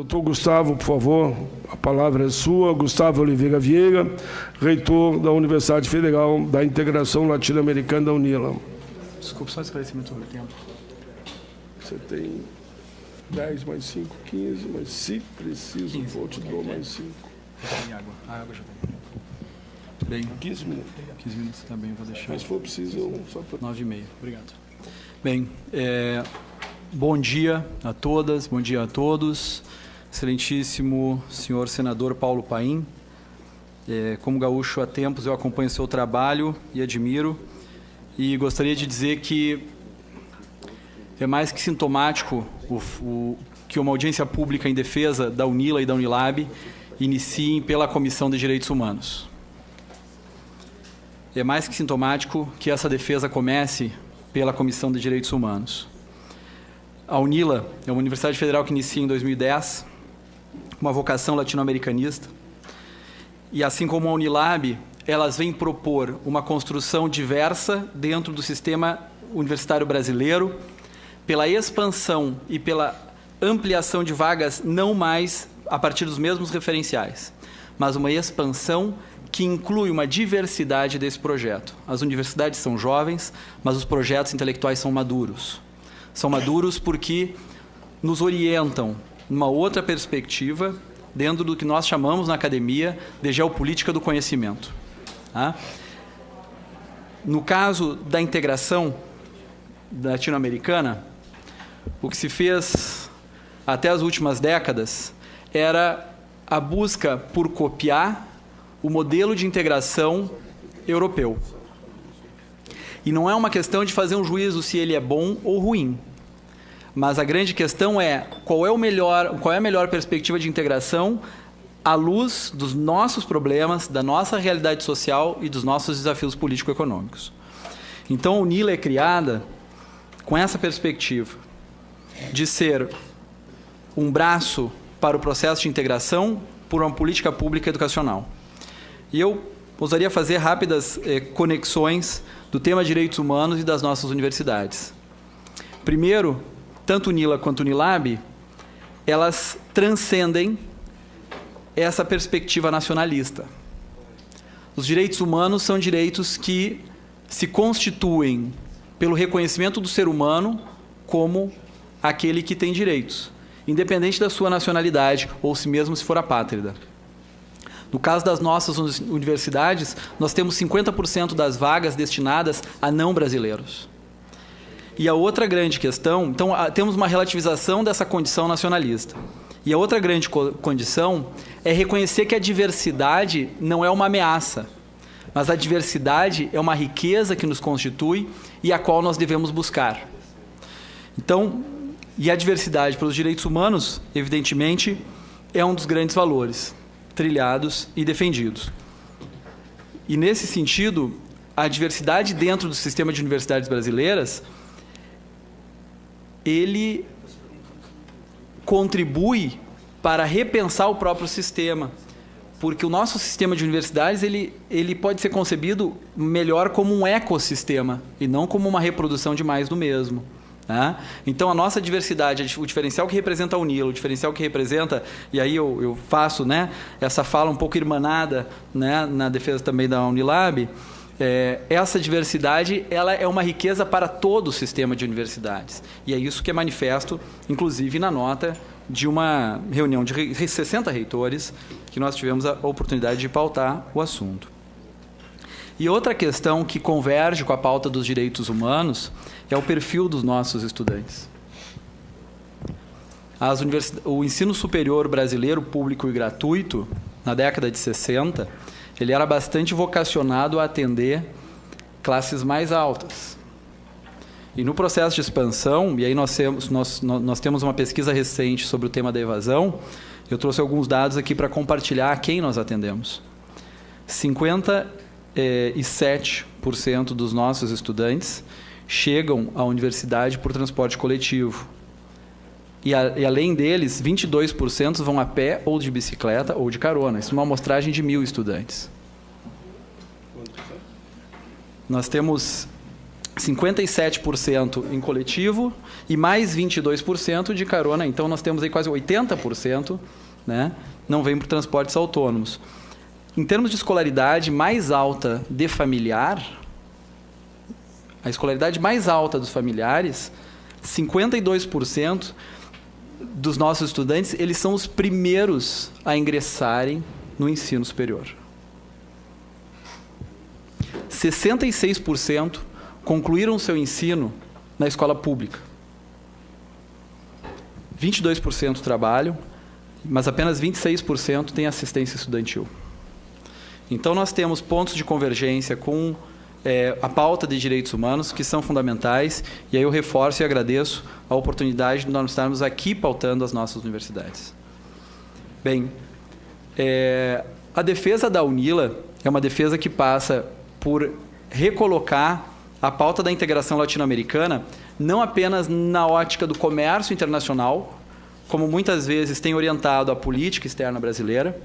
Doutor Gustavo, por favor, a palavra é sua. Gustavo Oliveira Vieira, reitor da Universidade Federal da Integração Latino-Americana da UNILA. Desculpe, só esclarecimento sobre o tempo. Você tem 10 mais 5, 15, mas se preciso, 15. Vou te dar mais 5. Tem água. A água já tem. Bem, 15 minutos. 15 minutos também, vou deixar. Mas se for preciso, eu só... 9h30, obrigado. Bem, bom dia a todas, bom dia a todos. Excelentíssimo senhor senador Paulo Paim, como gaúcho há tempos eu acompanho o seu trabalho e admiro, e gostaria de dizer que é mais que sintomático que uma audiência pública em defesa da UNILA e da UNILAB iniciem pela Comissão de Direitos Humanos. É mais que sintomático que essa defesa comece pela Comissão de Direitos Humanos. A UNILA é uma universidade federal que inicia em 2010, uma vocação latino-americanista, e assim como a UNILAB, elas vêm propor uma construção diversa dentro do sistema universitário brasileiro, pela expansão e pela ampliação de vagas, não mais a partir dos mesmos referenciais, mas uma expansão que inclui uma diversidade desse projeto. As universidades são jovens, mas os projetos intelectuais são maduros. São maduros porque nos orientam numa outra perspectiva, dentro do que nós chamamos na academia de geopolítica do conhecimento. Tá? No caso da integração latino-americana, o que se fez até as últimas décadas era a busca por copiar o modelo de integração europeu. E não é uma questão de fazer um juízo se ele é bom ou ruim. Mas a grande questão é qual é a melhor perspectiva de integração à luz dos nossos problemas, da nossa realidade social e dos nossos desafios político-econômicos. Então, a UNILA é criada com essa perspectiva de ser um braço para o processo de integração por uma política pública educacional. E eu ousaria fazer rápidas conexões do tema direitos humanos e das nossas universidades. Primeiro, tanto UNILA quanto UNILAB, elas transcendem essa perspectiva nacionalista. Os direitos humanos são direitos que se constituem pelo reconhecimento do ser humano como aquele que tem direitos, independente da sua nacionalidade ou se mesmo se for apátrida. No caso das nossas universidades, nós temos 50% das vagas destinadas a não brasileiros. E a outra grande questão, então temos uma relativização dessa condição nacionalista. E a outra grande condição é reconhecer que a diversidade não é uma ameaça, mas a diversidade é uma riqueza que nos constitui e a qual nós devemos buscar. Então, e a diversidade pelos direitos humanos, evidentemente, é um dos grandes valores trilhados e defendidos. E nesse sentido, a diversidade dentro do sistema de universidades brasileiras, ele contribui para repensar o próprio sistema, porque o nosso sistema de universidades ele pode ser concebido melhor como um ecossistema e não como uma reprodução de mais do mesmo. Tá? Então, a nossa diversidade, o diferencial que representa a UNILA, o diferencial que representa, e aí eu faço, né, essa fala um pouco irmanada, né, na defesa também da UNILAB, essa diversidade ela é uma riqueza para todo o sistema de universidades. E é isso que é manifesto, inclusive, na nota de uma reunião de 60 reitores que nós tivemos a oportunidade de pautar o assunto. E outra questão que converge com a pauta dos direitos humanos é o perfil dos nossos estudantes. O ensino superior brasileiro, público e gratuito, na década de 60, ele era bastante vocacionado a atender classes mais altas. E no processo de expansão, e aí nós temos uma pesquisa recente sobre o tema da evasão, eu trouxe alguns dados aqui para compartilhar a quem nós atendemos. 57% dos nossos estudantes chegam à universidade por transporte coletivo. E além deles, 22% vão a pé ou de bicicleta ou de carona. Isso é uma amostragem de 1.000 estudantes. Nós temos 57% em coletivo e mais 22% de carona. Então, nós temos aí quase 80%, né, não vem por transportes autônomos. Em termos de escolaridade mais alta de familiar, a escolaridade mais alta dos familiares, 52% dos nossos estudantes, eles são os primeiros a ingressarem no ensino superior. 66% concluíram seu ensino na escola pública. 22% trabalham, mas apenas 26% têm assistência estudantil. Então, nós temos pontos de convergência com a pauta de direitos humanos, que são fundamentais, e aí eu reforço e agradeço a oportunidade de nós estarmos aqui pautando as nossas universidades. Bem, a defesa da UNILA é uma defesa que passa por recolocar a pauta da integração latino-americana não apenas na ótica do comércio internacional, como muitas vezes tem orientado a política externa brasileira,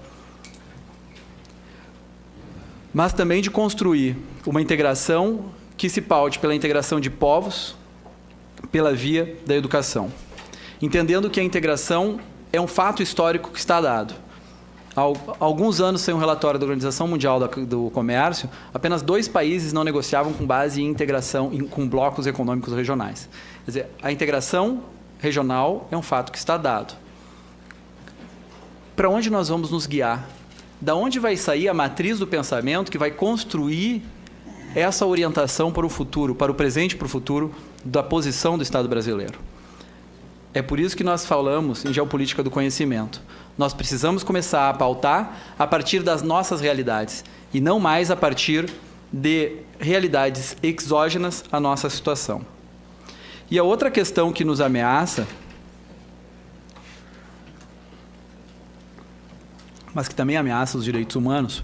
mas também de construir uma integração que se paute pela integração de povos, pela via da educação. Entendendo que a integração é um fato histórico que está dado. Há alguns anos, sem um relatório da Organização Mundial do Comércio, apenas 2 países não negociavam com base em integração com blocos econômicos regionais. Quer dizer, a integração regional é um fato que está dado. Para onde nós vamos nos guiar? Da onde vai sair a matriz do pensamento que vai construir essa orientação para o futuro, para o presente e para o futuro, da posição do Estado brasileiro? É por isso que nós falamos em geopolítica do conhecimento. Nós precisamos começar a pautar a partir das nossas realidades e não mais a partir de realidades exógenas à nossa situação. E a outra questão que nos ameaça, mas que também ameaça os direitos humanos,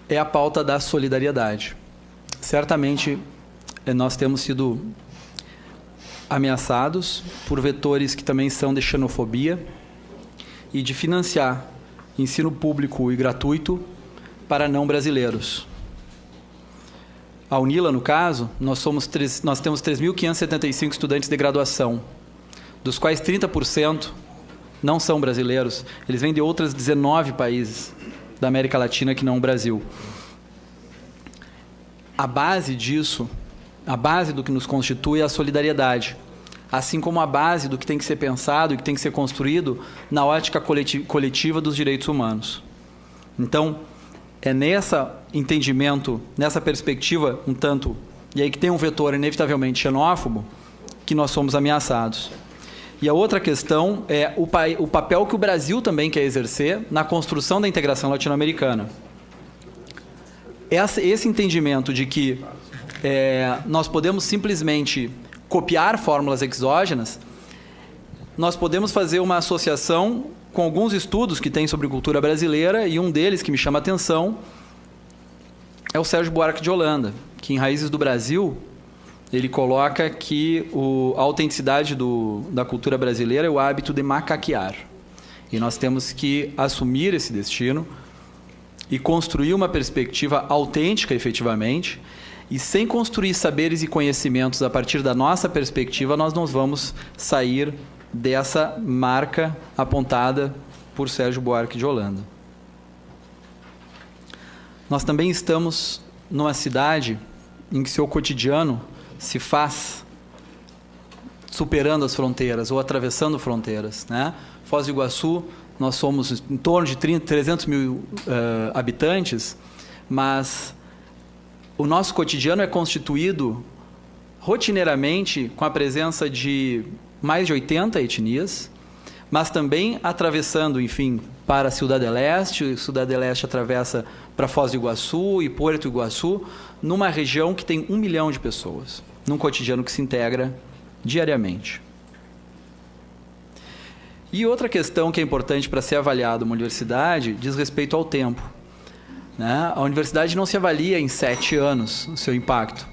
é a pauta da solidariedade. Certamente, nós temos sido ameaçados por vetores que também são de xenofobia e de financiar ensino público e gratuito para não brasileiros. A UNILA, no caso, nós temos 3.575 estudantes de graduação, dos quais 30% não são brasileiros. Eles vêm de outras 19 países da América Latina que não o Brasil. A base disso, a base do que nos constitui é a solidariedade, assim como a base do que tem que ser pensado e que tem que ser construído na ótica coletiva dos direitos humanos. Então, é nesse entendimento, nessa perspectiva, um tanto, e aí que tem um vetor inevitavelmente xenófobo, que nós somos ameaçados. E a outra questão é o papel que o Brasil também quer exercer na construção da integração latino-americana. Esse entendimento de que nós podemos simplesmente copiar fórmulas exógenas, nós podemos fazer uma associação com alguns estudos que tem sobre cultura brasileira, e um deles que me chama a atenção é o Sérgio Buarque de Holanda, que em Raízes do Brasil, ele coloca que a autenticidade da cultura brasileira é o hábito de macaquear. E nós temos que assumir esse destino e construir uma perspectiva autêntica, efetivamente, e sem construir saberes e conhecimentos a partir da nossa perspectiva, nós não vamos sair dessa marca apontada por Sérgio Buarque de Holanda. Nós também estamos numa cidade em que seu cotidiano se faz superando as fronteiras ou atravessando fronteiras, né? Foz do Iguaçu, nós somos em torno de 300 mil habitantes, mas o nosso cotidiano é constituído rotineiramente com a presença de mais de 80 etnias, mas também atravessando, enfim, para a Cidade del Este, Cidade del Este atravessa para Foz do Iguaçu e Porto Iguaçu, numa região que tem 1 milhão de pessoas, num cotidiano que se integra diariamente. E outra questão que é importante para ser avaliada uma universidade diz respeito ao tempo, né? A universidade não se avalia em 7 anos o seu impacto,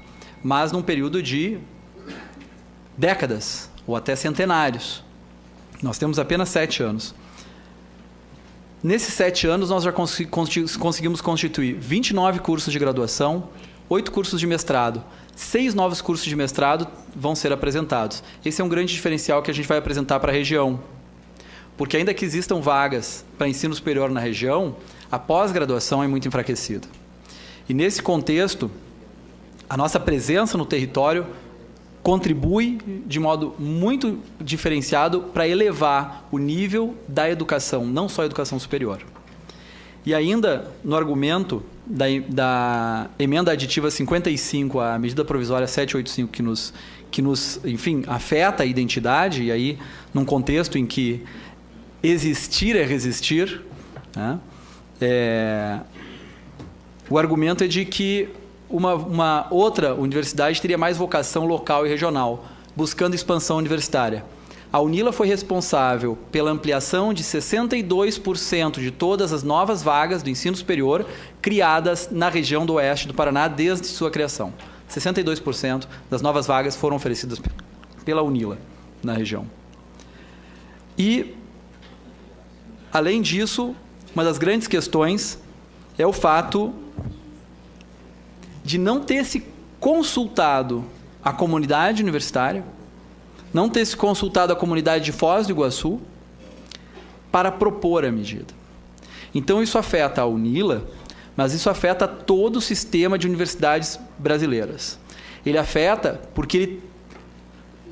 mas num período de décadas ou até centenários. Nós temos apenas 7 anos. Nesses 7 anos, nós já conseguimos constituir 29 cursos de graduação, 8 cursos de mestrado. 6 novos cursos de mestrado vão ser apresentados. Esse é um grande diferencial que a gente vai apresentar para a região. Porque ainda que existam vagas para ensino superior na região, a pós-graduação é muito enfraquecida. E nesse contexto, a nossa presença no território contribui de modo muito diferenciado para elevar o nível da educação, não só a educação superior. E ainda, no argumento da emenda aditiva 55 à medida provisória 785, que nos, enfim, afeta a identidade, e aí, num contexto em que existir é resistir, né? O argumento é de que uma outra universidade teria mais vocação local e regional, buscando expansão universitária. A UNILA foi responsável pela ampliação de 62% de todas as novas vagas do ensino superior criadas na região do oeste do Paraná desde sua criação. 62% das novas vagas foram oferecidas pela UNILA na região. E, além disso, uma das grandes questões é o fato de não ter se consultado a comunidade universitária, não ter se consultado a comunidade de Foz do Iguaçu para propor a medida. Então, isso afeta a UNILA, mas isso afeta todo o sistema de universidades brasileiras. Ele afeta porque ele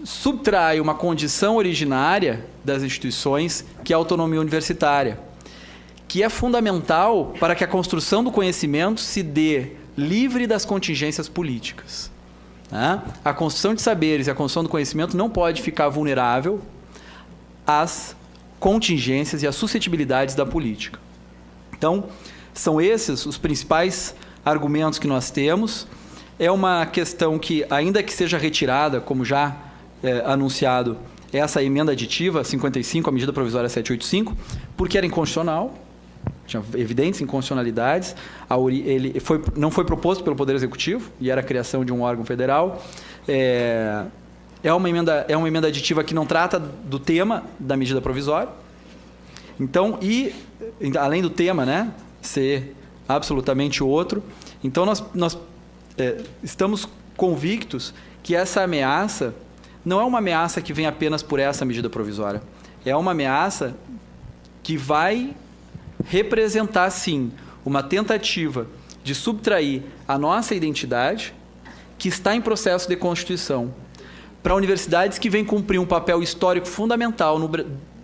subtrai uma condição originária das instituições, que é a autonomia universitária, que é fundamental para que a construção do conhecimento se dê livre das contingências políticas. A construção de saberes e a construção do conhecimento não pode ficar vulnerável às contingências e às suscetibilidades da política. Então, são esses os principais argumentos que nós temos. É uma questão que, ainda que seja retirada, como já anunciado, essa emenda aditiva 55, a medida provisória 785, porque era inconstitucional, tinha evidentes inconstitucionalidades, não foi proposto pelo Poder Executivo, e era a criação de um órgão federal. É uma emenda aditiva que não trata do tema da medida provisória. Então, além do tema, né, ser absolutamente outro, então nós estamos convictos que essa ameaça não é uma ameaça que vem apenas por essa medida provisória. É uma ameaça que vai representar, sim, uma tentativa de subtrair a nossa identidade, que está em processo de constituição, para universidades que vêm cumprir um papel histórico fundamental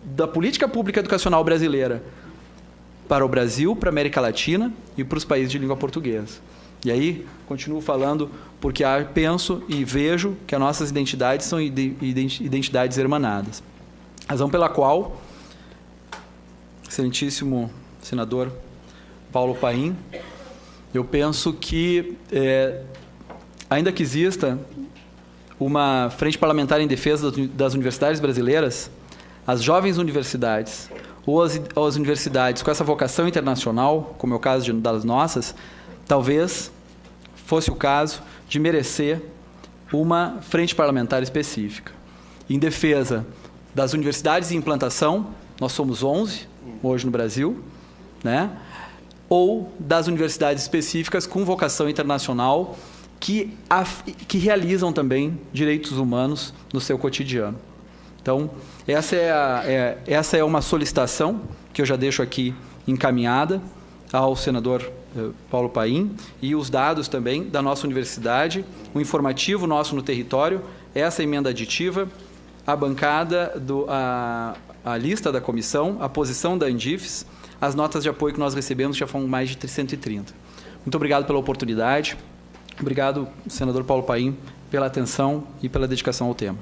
da política pública educacional brasileira para o Brasil, para a América Latina e para os países de língua portuguesa. E aí, continuo falando porque penso e vejo que as nossas identidades são identidades hermanadas. Razão pela qual, excelentíssimo senador Paulo Paim, eu penso que, ainda que exista uma frente parlamentar em defesa das universidades brasileiras, as jovens universidades ou as universidades com essa vocação internacional, como é o caso das nossas, talvez fosse o caso de merecer uma frente parlamentar específica. Em defesa das universidades em implantação, nós somos 11 hoje no Brasil, né? Ou das universidades específicas com vocação internacional que realizam também direitos humanos no seu cotidiano. Então, essa é uma solicitação que eu já deixo aqui encaminhada ao senador Paulo Paim, e os dados também da nossa universidade, o informativo nosso no território, essa emenda aditiva, a bancada, a lista da comissão, a posição da Andifes, as notas de apoio que nós recebemos já foram mais de 130. Muito obrigado pela oportunidade. Obrigado, senador Paulo Paim, pela atenção e pela dedicação ao tema.